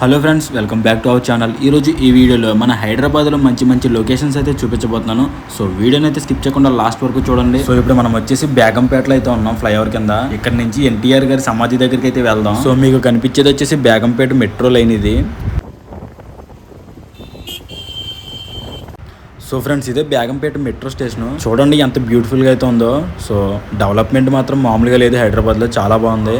Hello friends, welcome back to our channel. ఈరోజు ఈ వీడియోలో మన హైదరాబాద్లో మంచి మంచి లొకేషన్స్ అయితే చూపించబోతున్నాను. సో వీడియోని అయితే స్కిప్ చేయకుండా లాస్ట్ వరకు చూడండి. సో ఇప్పుడు మనం వచ్చేసి బేగంపేటలో అయితే ఉన్నాం, ఫ్లైఓవర్ కింద. ఇక్కడ నుంచి ఎన్టీఆర్ గారి సమాధి దగ్గరికి అయితే వెళ్దాం. సో మీకు కనిపించేది వచ్చేసి బేగంపేట మెట్రో లైన్ ఇది. సో ఫ్రెండ్స్, ఇదే బేగంపేట మెట్రో స్టేషన్. చూడండి ఎంత బ్యూటిఫుల్గా అయితే ఉందో. సో డెవలప్మెంట్ మాత్రం మామూలుగా లేదు హైదరాబాద్లో, చాలా బాగుంది.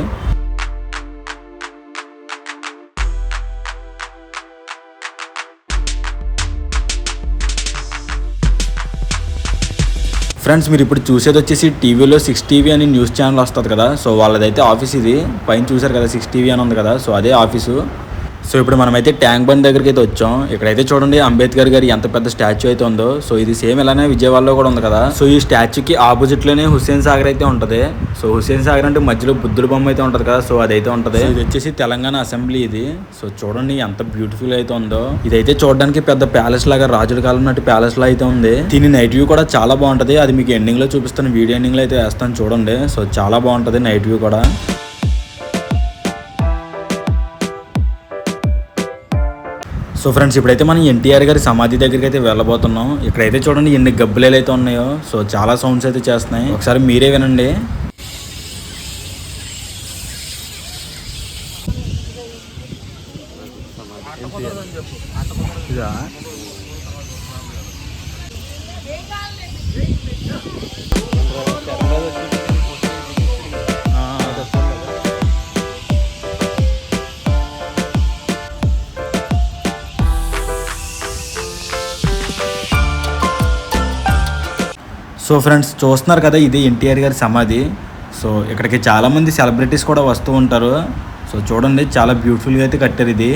ఫ్రెండ్స్, మీరు ఇప్పుడు చూసేది వచ్చేసి టీవీలో 6TV అని న్యూస్ ఛానల్ వస్తుంది కదా. సో వాళ్ళదైతే ఆఫీస్ ఇది. పైన చూసారు కదా 6TV అని ఉంది కదా, సో అదే ఆఫీసు. సో ఇప్పుడు మనమైతే ట్యాంక్ బండ్ దగ్గరికి అయితే వచ్చాం. ఇక్కడైతే చూడండి అంబేద్కర్ గారి ఎంత పెద్ద స్టాచ్యూ అయితే ఉందో. సో ఇది సేమ్ ఇలానే విజయవాడలో కూడా ఉంది కదా. సో ఈ స్టాచ్యూకి ఆపోజిట్ లోనే హుస్సేన్ సాగర్ అయితే ఉంటది. సో హుస్సేన్ సాగర్ అంటే మధ్యలో బుద్ధుడి బొమ్మ అయితే ఉంటది కదా, సో అదైతే ఉంటది. ఇది వచ్చేసి తెలంగాణ అసెంబ్లీ ఇది. సో చూడండి ఎంత బ్యూటిఫుల్ అయితే ఉందో. ఇదైతే చూడడానికి పెద్ద ప్యాలెస్ లాగా, రాజుల కాలం నాటి ప్యాలెస్ లా అయితే ఉంది. దీని నైట్ వ్యూ కూడా చాలా బాగుంటది. అది మీకు ఎండింగ్ లో చూపిస్తాను, వీడియో ఎండింగ్ లో అయితే వేస్తాను చూడండి. సో చాలా బాగుంటది నైట్ వ్యూ కూడా. సో ఫ్రెండ్స్, ఇప్పుడైతే మనం ఎన్టీఆర్ గారి సమాధి దగ్గరికి అయితే వెళ్ళబోతున్నాం. ఇక్కడైతే చూడండి ఎన్ని గబ్బులేలు అయితే ఉన్నాయో. సో చాలా సౌండ్స్ అయితే చేస్తున్నాయి, ఒకసారి మీరే వినండి. సో ఫ్రెండ్స్, చూస్తున్నారు కదా ఇది ఎన్టీఆర్ గారి సమాధి. సో ఇక్కడికి చాలామంది సెలబ్రిటీస్ కూడా వస్తూ ఉంటారు. సో చూడండి చాలా బ్యూటిఫుల్గా అయితే కట్టారు ఇది.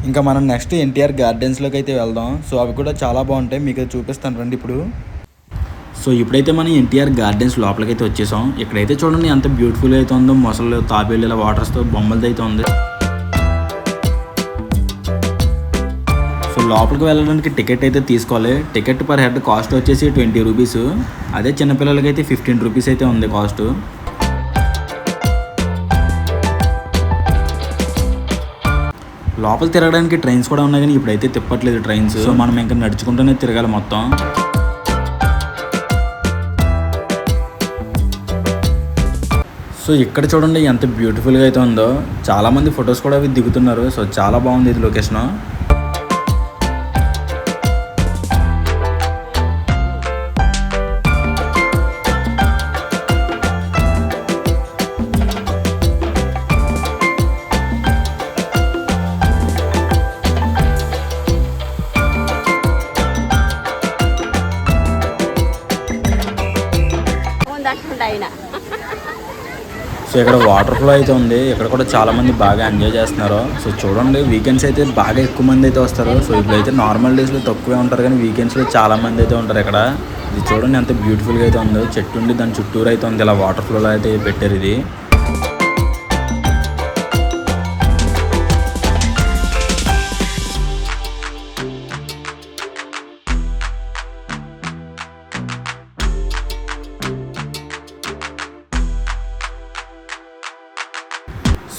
ఇంకా మనం నెక్స్ట్ ఎన్టీఆర్ గార్డెన్స్లోకి అయితే వెళ్దాం. సో అవి కూడా చాలా బాగుంటాయి, మీకు చూపిస్తాను రండి ఇప్పుడు. సో ఇప్పుడైతే మనం ఎన్టీఆర్ గార్డెన్స్ లోపలికి అయితే వచ్చేసాం. ఇక్కడైతే చూడండి ఎంత బ్యూటిఫుల్గా అయితే ఉందో. మొసలు, తాబేళ్ళ వాటర్స్తో బొమ్మలతో అయితే ఉంది. లోపలికి వెళ్ళడానికి టికెట్ అయితే తీసుకోవాలి. టికెట్ పర్ హెడ్ కాస్ట్ వచ్చేసి 20 రూపీస్. అదే చిన్నపిల్లలకి అయితే 15 రూపీస్ అయితే ఉంది కాస్ట్. లోపల తిరగడానికి ట్రైన్స్ కూడా ఉన్నాయి, కానీ ఇప్పుడైతే తిప్పట్లేదు ట్రైన్స్. సో మనం ఇంకా నడుచుకుంటూనే తిరగాలి మొత్తం. సో ఇక్కడ చూడండి ఎంత బ్యూటిఫుల్గా అయితే ఉందో. చాలామంది ఫొటోస్ కూడా అవి దిగుతున్నారు. సో చాలా బాగుంది ఇది లొకేషన్. సో ఇక్కడ వాటర్ ఫ్లో అయితే ఉంది. ఇక్కడ కూడా చాలా మంది బాగా ఎంజాయ్ చేస్తున్నారు. సో చూడండి వీకెండ్స్ అయితే బాగా ఎక్కువ మంది అయితే వస్తారు. సో ఇప్పుడైతే నార్మల్ డేస్లో తక్కువే ఉంటారు, కానీ వీకెండ్స్లో చాలా మంది అయితే ఉంటారు ఇక్కడ. ఇది చూడండి ఎంత బ్యూటిఫుల్గా అయితే ఉందో. చెట్టు ఉండి దాని చుట్టూరు అయితే ఉంది, ఇలా వాటర్ ఫ్లోలో అయితే పెట్టారు ఇది.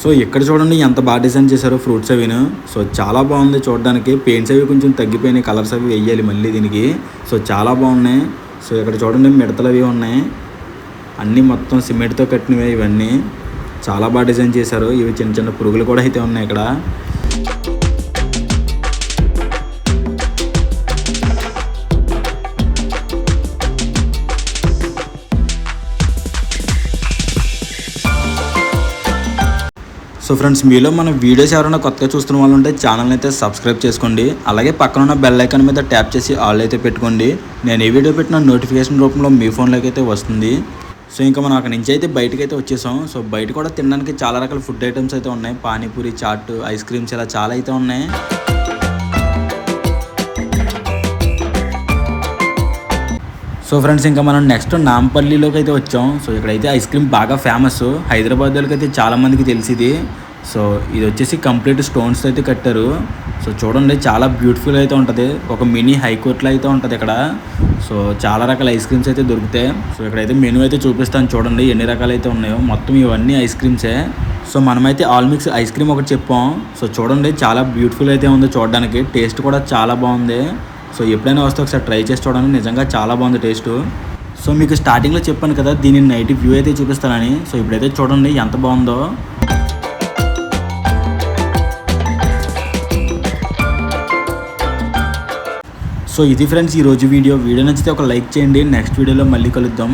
సో ఇక్కడ చూడండి ఎంత బాగా డిజైన్ చేశారో ఫ్రూట్స్ అవిను. సో చాలా బాగుంది చూడడానికి. పెయింట్స్ అవి కొంచెం తగ్గిపోయినాయి, కలర్స్ అవి వేయాలి మళ్ళీ దీనికి. సో చాలా బాగున్నాయి. సో ఇక్కడ చూడండి మిడతలు అవి ఉన్నాయి, అన్నీ మొత్తం సిమెంట్తో కట్టినవి ఇవన్నీ. చాలా బాగా డిజైన్ చేశారు. ఇవి చిన్న చిన్న పురుగులు కూడా అయితే ఉన్నాయి ఇక్కడ. సో ఫ్రెండ్స్, మీలో మన వీడియోస్ ఎవరైనా కొత్తగా చూస్తున్న వాళ్ళు ఉంటే ఛానల్ని అయితే సబ్స్క్రైబ్ చేసుకోండి. అలాగే పక్కన ఉన్న బెల్ ఐకాన్ మీద ట్యాప్ చేసి ఆల్ అయితే పెట్టుకోండి. నేను ఏ వీడియో పెట్టిన నోటిఫికేషన్ రూపంలో మీ ఫోన్లోకి అయితే వస్తుంది. సో ఇంకా మనం అక్కడి నుంచి అయితే బయటకు అయితే వచ్చేసాం. సో బయట కూడా తినడానికి చాలా రకాల ఫుడ్ ఐటమ్స్ అయితే ఉన్నాయి. పానీపూరి, చాట్, ఐస్ క్రీమ్స్ ఇలా చాలా అయితే ఉన్నాయి. సో ఫ్రెండ్స్, ఇంకా మనం నెక్స్ట్ నాంపల్లిలోకి అయితే వచ్చాం. సో ఇక్కడైతే ఐస్ క్రీమ్ బాగా ఫేమస్. హైదరాబాద్ వాళ్ళకి అయితే చాలామందికి తెలిసింది. సో ఇది వచ్చేసి కంప్లీట్ స్టోన్స్ అయితే కట్టారు. సో చూడండి చాలా బ్యూటిఫుల్ అయితే ఉంటుంది. ఒక మినీ హైకోర్ట్లో అయితే ఉంటుంది ఇక్కడ. సో చాలా రకాల ఐస్ క్రీమ్స్ అయితే దొరుకుతాయి. సో ఇక్కడైతే మెనూ అయితే చూపిస్తాను చూడండి ఎన్ని రకాలు అయితే ఉన్నాయో. మొత్తం ఇవన్నీ ఐస్ క్రీమ్సే. సో మనమైతే ఆల్ మిక్స్ ఐస్ క్రీమ్ ఒకటి చెప్పాం. సో చూడండి చాలా బ్యూటిఫుల్ అయితే ఉంది చూడడానికి, టేస్ట్ కూడా చాలా బాగుంది. సో ఎప్పుడైనా వస్తే ఒకసారి ట్రై చేసి చూడండి, నిజంగా చాలా బాగుంది టేస్ట్. సో మీకు స్టార్టింగ్లో చెప్పాను కదా దీని నైట్ వ్యూ అయితే చూపిస్తానని. సో ఇప్పుడైతే చూడండి ఎంత బాగుందో. సో ఇది ఫ్రెండ్స్ ఈరోజు వీడియో నచ్చితే ఒక లైక్ చేయండి. నెక్స్ట్ వీడియోలో మళ్ళీ కలుద్దాం.